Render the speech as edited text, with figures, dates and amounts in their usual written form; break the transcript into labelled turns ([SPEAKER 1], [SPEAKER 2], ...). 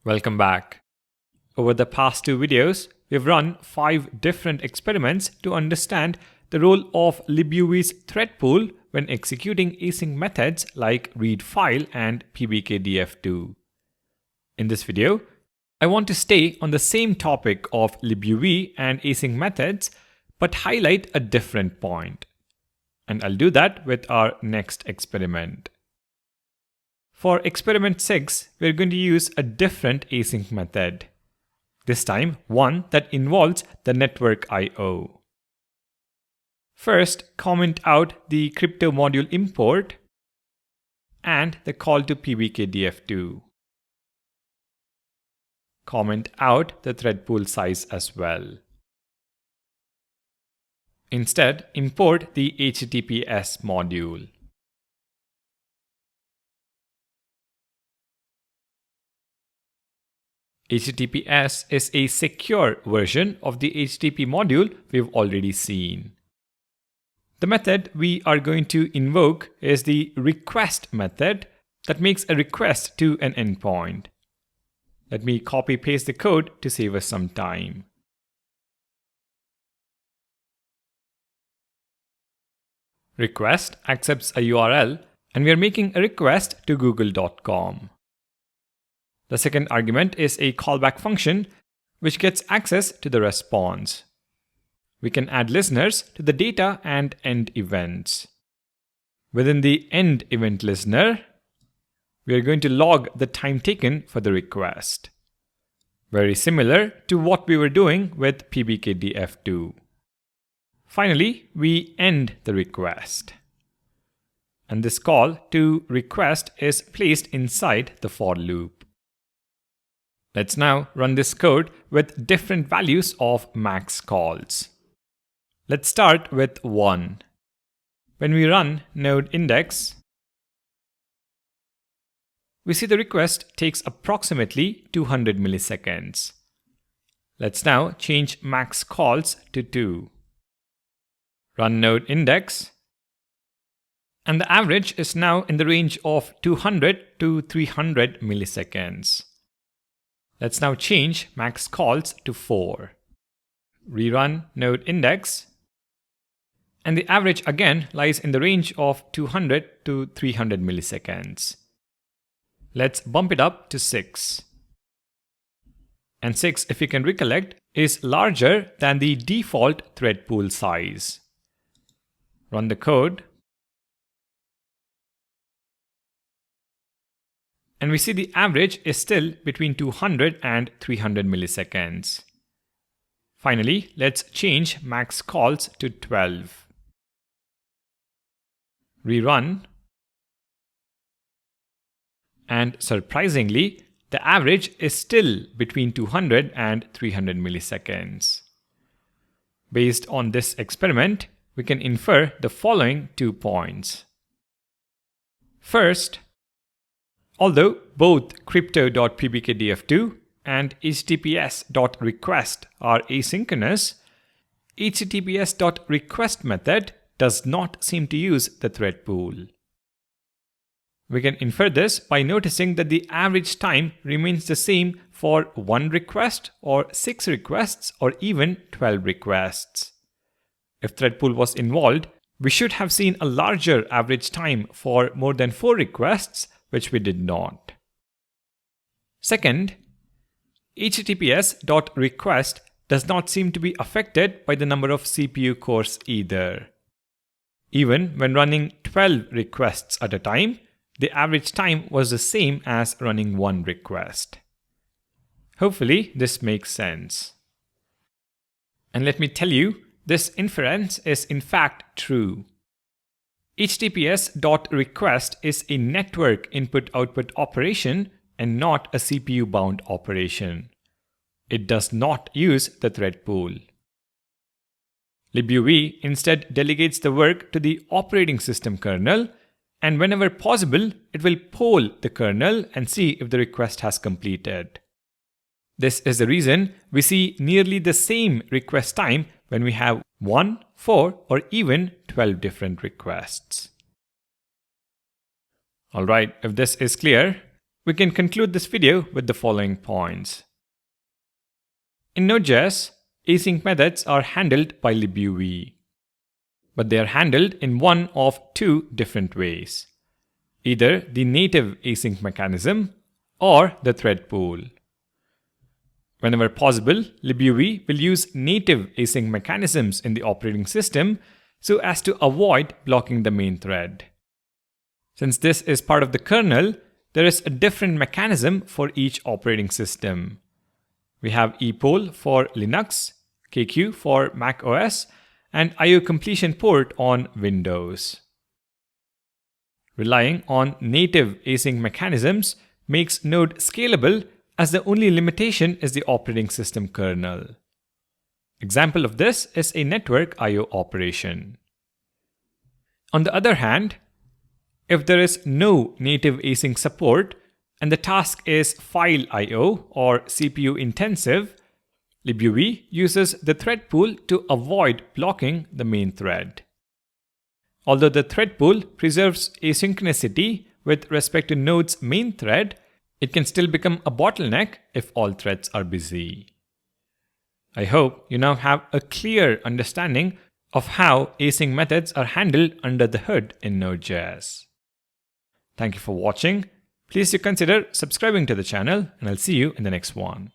[SPEAKER 1] Welcome back. Over the past two videos, we've run 5 different experiments to understand the role of libuvi's thread pool when executing async methods like readFile and pbkdf2. In this video, I want to stay on the same topic of libuvi and async methods, but highlight a different point. And I'll do that with our next experiment. For experiment 6, we're going to use a different async method. This time, one that involves the network I/O. First, comment out the crypto module import and the call to pbkdf2. Comment out the thread pool size as well. Instead, import the HTTPS module. HTTPS is a secure version of the HTTP module we've already seen. The method we are going to invoke is the request method that makes a request to an endpoint. Let me copy-paste the code to save us some time. Request accepts a URL, and we are making a request to google.com. The second argument is a callback function which gets access to the response. We can add listeners to the data and end events. Within the end event listener, we are going to log the time taken for the request. Very similar to what we were doing with pbkdf2. Finally, we end the request. And this call to request is placed inside the for loop. Let's now run this code with different values of max calls. Let's start with 1. When we run node index, we see the request takes approximately 200 milliseconds. Let's now change max calls to 2. Run node index, and the average is now in the range of 200 to 300 milliseconds. Let's now change max calls to 4. Rerun node index, and the average again lies in the range of 200 to 300 milliseconds. Let's bump it up to 6. And 6, if you can recollect, is larger than the default thread pool size. Run the code. And we see the average is still between 200 and 300 milliseconds. Finally, let's change max calls to 12. Rerun. And surprisingly, the average is still between 200 and 300 milliseconds. Based on this experiment, we can infer the following 2 points. First, although both crypto.pbkdf2 and https.request are asynchronous, https.request method does not seem to use the thread pool. We can infer this by noticing that the average time remains the same for 1 request or 6 requests or even 12 requests. If thread pool was involved, we should have seen a larger average time for more than 4 requests, which we did not. Second, https.request does not seem to be affected by the number of CPU cores either. Even when running 12 requests at a time, the average time was the same as running 1 request. Hopefully, this makes sense. And let me tell you, this inference is in fact true. https.request is a network input-output operation and not a CPU-bound operation. It does not use the thread pool. libuvi instead delegates the work to the operating system kernel, and whenever possible, it will poll the kernel and see if the request has completed. This is the reason we see nearly the same request time when we have 1, 4, or even 12 different requests. Alright, if this is clear, we can conclude this video with the following points. In Node.js, async methods are handled by libuv, but they are handled in one of two different ways: either the native async mechanism or the thread pool. Whenever possible, libuv will use native async mechanisms in the operating system so as to avoid blocking the main thread. Since this is part of the kernel, there is a different mechanism for each operating system. We have epoll for Linux, KQ for Mac OS, and IO completion port on Windows. Relying on native async mechanisms makes Node scalable, as the only limitation is the operating system kernel. Example of this is a network IO operation. On the other hand, if there is no native async support and the task is file I/O or CPU intensive, libuv uses the thread pool to avoid blocking the main thread. Although the thread pool preserves asynchronicity with respect to Node's main thread, it can still become a bottleneck if all threads are busy. I hope you now have a clear understanding of how async methods are handled under the hood in Node.js. Thank you for watching. Please do consider subscribing to the channel, and I'll see you in the next one.